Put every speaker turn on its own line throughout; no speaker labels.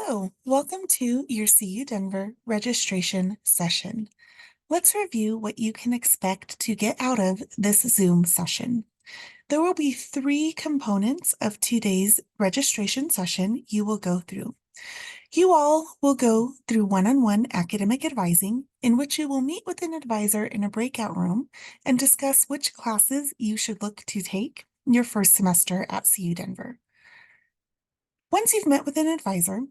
Hello, welcome to your CU Denver registration session. Let's review what you can expect to get out of this Zoom session. There will be three components of today's registration session you will go through. You all will go through one-on-one academic advising, in which you will meet with an advisor in a breakout room and discuss which classes you should look to take your first semester at CU Denver. Once you've met with an advisor,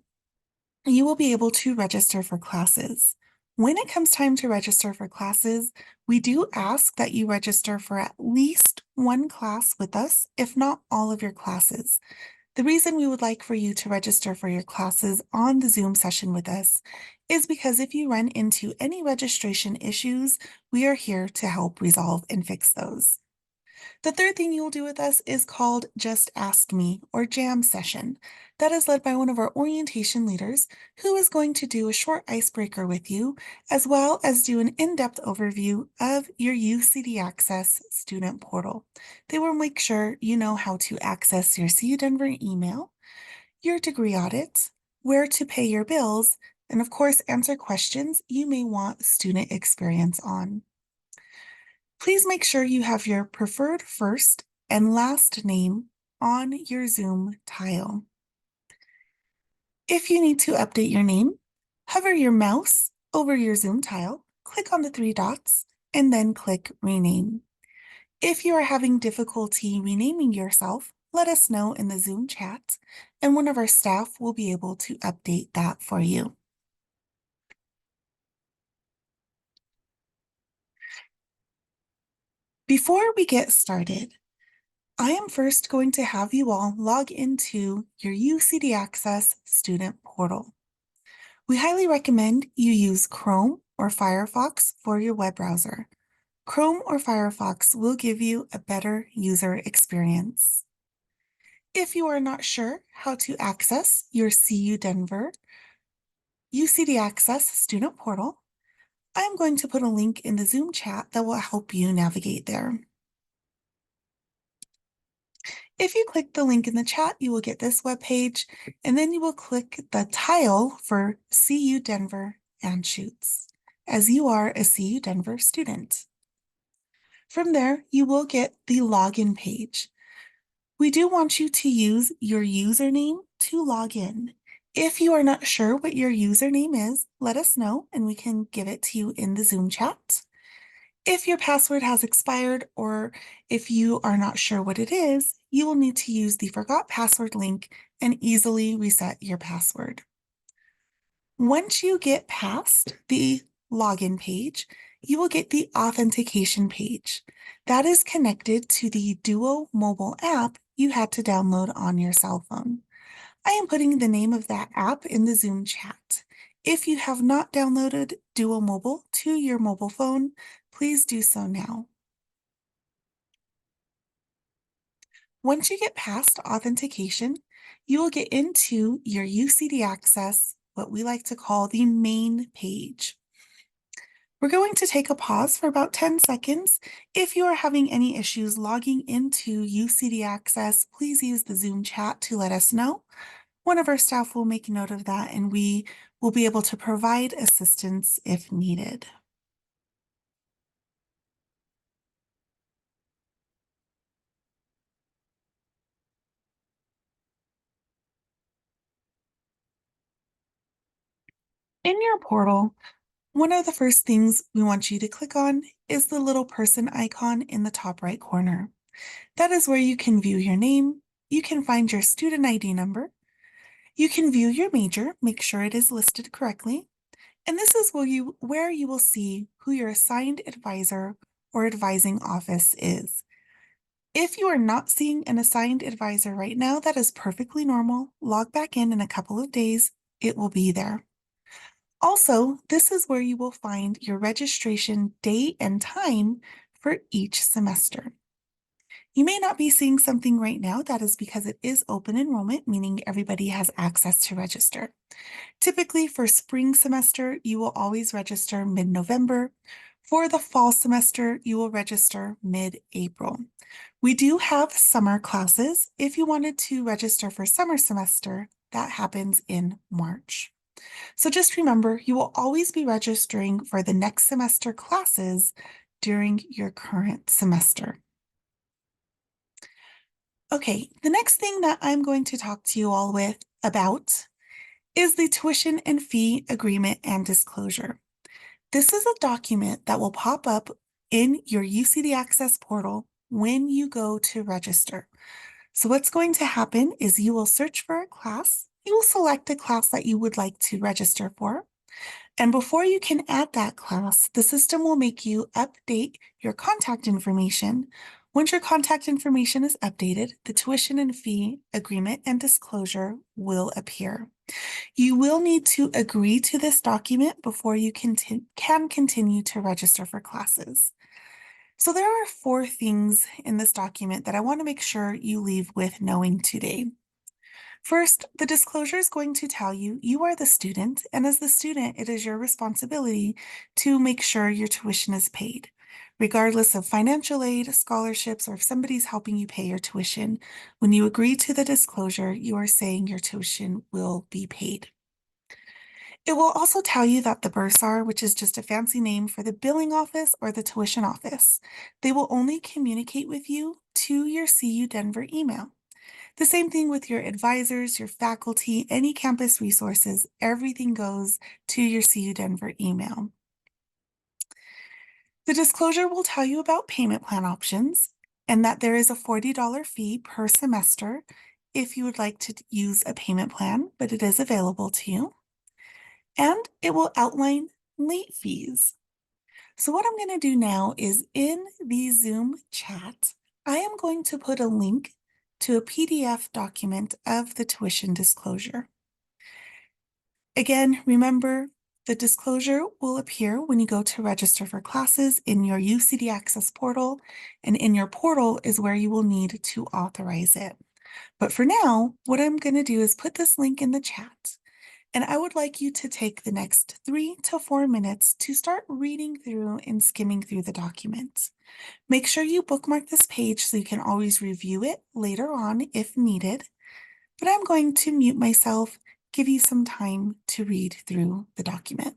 you will be able to register for classes. When it comes time to register for classes, we do ask that you register for at least one class with us, if not all of your classes. The reason we would like for you to register for your classes on the Zoom session with us is because if you run into any registration issues, we are here to help resolve and fix those. The third thing you will do with us is called Just Ask Me or Jam Session. That is led by one of our orientation leaders who is going to do a short icebreaker with you, as well as do an in-depth overview of your UCDAccess student portal. They will make sure you know how to access your CU Denver email, your degree audit, where to pay your bills, and of course, answer questions you may want student experience on. Please make sure you have your preferred first and last name on your Zoom tile. If you need to update your name, hover your mouse over your Zoom tile, click on the three dots, and then click Rename. If you are having difficulty renaming yourself, let us know in the Zoom chat, and one of our staff will be able to update that for you. Before we get started, I am first going to have you all log into your UCDAccess student portal. We highly recommend you use Chrome or Firefox for your web browser. Chrome or Firefox will give you a better user experience. If you are not sure how to access your CU Denver UCDAccess student portal, I'm going to put a link in the Zoom chat that will help you navigate there. If you click the link in the chat, you will get this webpage, and then you will click the tile for CU Denver Anschutz, as you are a CU Denver student. From there, you will get the login page. We do want you to use your username to log in. If you are not sure what your username is, let us know and we can give it to you in the Zoom chat. If your password has expired or if you are not sure what it is, you will need to use the Forgot Password link and easily reset your password. Once you get past the login page, you will get the authentication page. That is connected to the Duo mobile app you had to download on your cell phone. I am putting the name of that app in the Zoom chat. If you have not downloaded Duo Mobile to your mobile phone, please do so now. Once you get past authentication, you will get into your UCDAccess, what we like to call the main page. We're going to take a pause for about 10 seconds. If you are having any issues logging into UCDAccess, please use the Zoom chat to let us know. One of our staff will make note of that and we will be able to provide assistance if needed. In your portal, one of the first things we want you to click on is the little person icon in the top right corner. That is where you can view your name, you can find your student ID number, you can view your major, make sure it is listed correctly, and this is where you will see who your assigned advisor or advising office is. If you are not seeing an assigned advisor right now, that is perfectly normal. Log back in a couple of days, it will be there. Also, this is where you will find your registration date and time for each semester. You may not be seeing something right now. That is because it is open enrollment, meaning everybody has access to register. Typically for spring semester, you will always register mid-November. For the fall semester, you will register mid-April. We do have summer classes. If you wanted to register for summer semester, that happens in March. So just remember, you will always be registering for the next semester classes during your current semester. Okay, the next thing that I'm going to talk to you all about is the tuition and fee agreement and disclosure. This is a document that will pop up in your UCDAccess portal when you go to register. So what's going to happen is you will search for a class. You will select a class that you would like to register for. And before you can add that class, the system will make you update your contact information. Once your contact information is updated, the tuition and fee agreement and disclosure will appear. You will need to agree to this document before you can continue to register for classes. So there are 4 things in this document that I want to make sure you leave with knowing today. First, the disclosure is going to tell you you are the student, and as the student, it is your responsibility to make sure your tuition is paid. Regardless of financial aid, scholarships, or if somebody's helping you pay your tuition, when you agree to the disclosure, you are saying your tuition will be paid. It will also tell you that the bursar, which is just a fancy name for the billing office or the tuition office, they will only communicate with you to your CU Denver email. The same thing with your advisors, your faculty, any campus resources, everything goes to your CU Denver email. The disclosure will tell you about payment plan options and that there is a $40 fee per semester if you would like to use a payment plan, but it is available to you. And it will outline late fees. So what I'm going to do now is in the Zoom chat, I am going to put a link to a PDF document of the tuition disclosure. Again, remember, the disclosure will appear when you go to register for classes in your UCDAccess portal, and in your portal is where you will need to authorize it. But for now, what I'm going to do is put this link in the chat. And I would like you to take the next 3 to 4 minutes to start reading through and skimming through the document. Make sure you bookmark this page so you can always review it later on if needed. But I'm going to mute myself, give you some time to read through the document.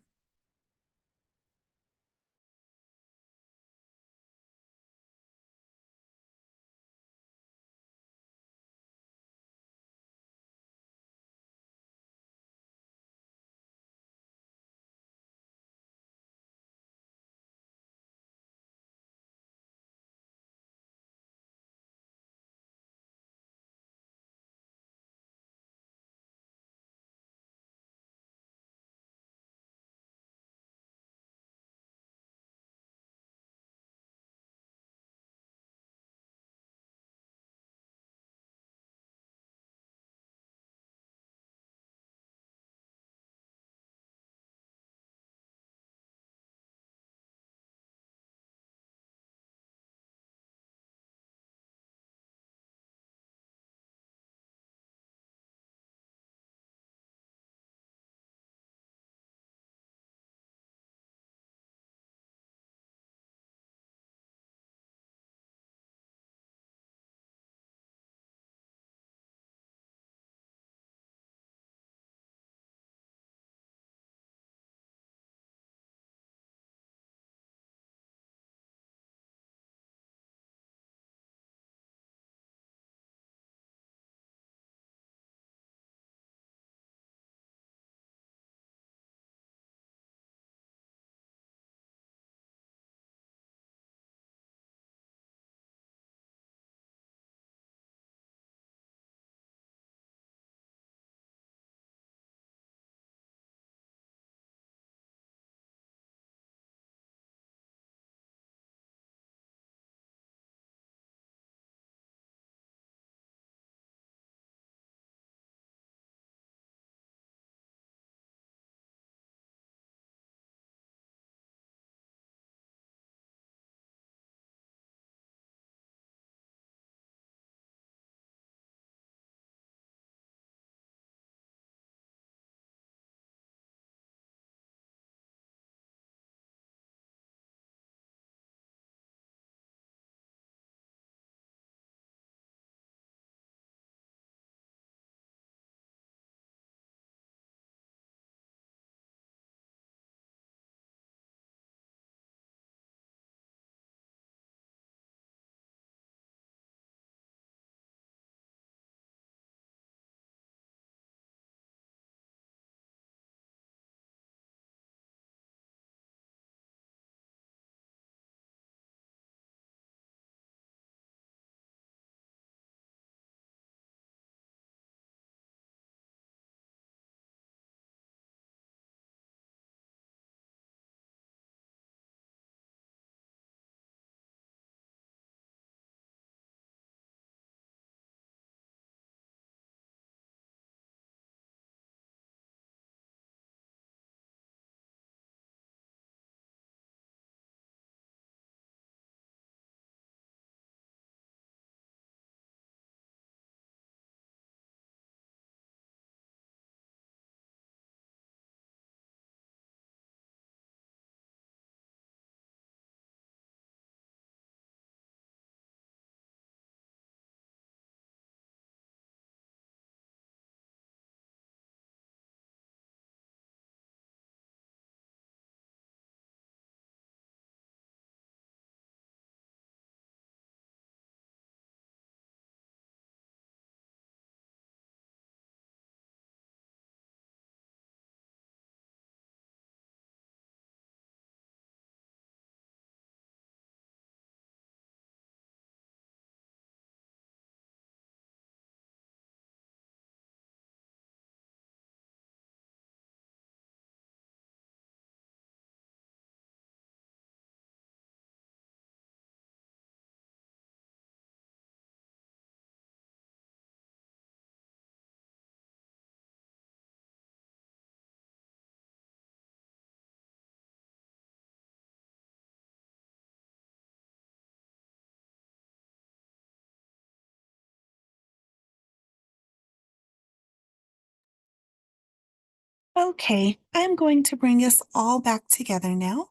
Okay, I'm going to bring us all back together now.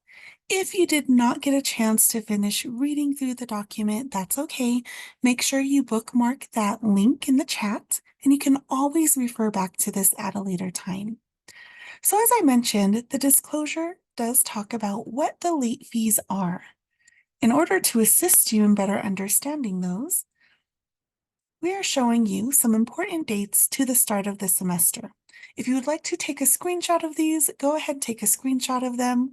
If you did not get a chance to finish reading through the document, that's okay. Make sure you bookmark that link in the chat, and you can always refer back to this at a later time. So as I mentioned, the disclosure does talk about what the late fees are. In order to assist you in better understanding those, we are showing you some important dates to the start of the semester. If you would like to take a screenshot of these, go ahead and take a screenshot of them.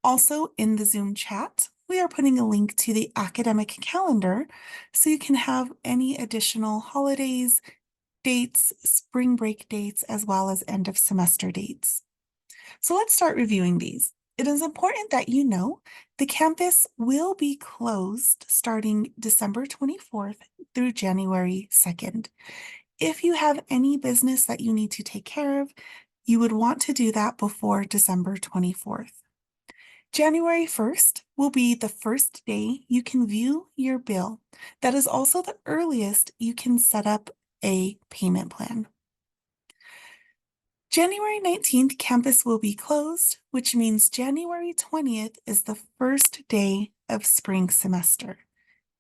Also in the Zoom chat, we are putting a link to the academic calendar so you can have any additional holidays, dates, spring break dates, as well as end of semester dates. So let's start reviewing these. It is important that you know the campus will be closed starting December 24th through January 2nd. If you have any business that you need to take care of, you would want to do that before December 24th. January 1st will be the first day you can view your bill. That is also the earliest you can set up a payment plan. January 19th, campus will be closed, which means January 20th is the first day of spring semester.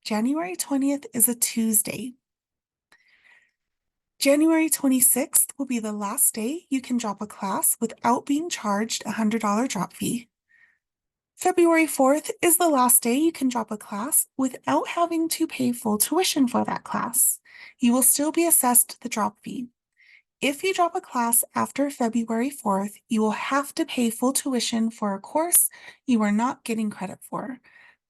January 20th is a Tuesday. January 26th will be the last day you can drop a class without being charged a $100 drop fee. February 4th is the last day you can drop a class without having to pay full tuition for that class. You will still be assessed the drop fee. If you drop a class after February 4th, you will have to pay full tuition for a course you are not getting credit for.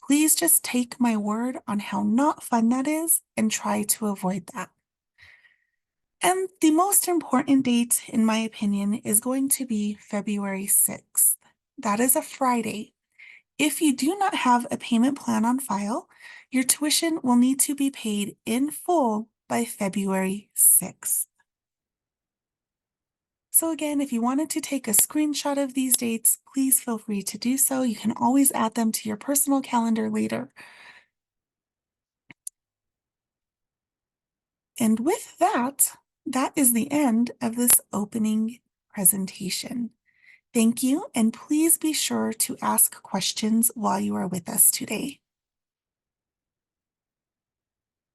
Please just take my word on how not fun that is and try to avoid that. And the most important date, in my opinion, is going to be February 6th. That is a Friday. If you do not have a payment plan on file, your tuition will need to be paid in full by February 6th. So again, if you wanted to take a screenshot of these dates, please feel free to do so. You can always add them to your personal calendar later. And with that, that is the end of this opening presentation. Thank you, and please be sure to ask questions while you are with us today.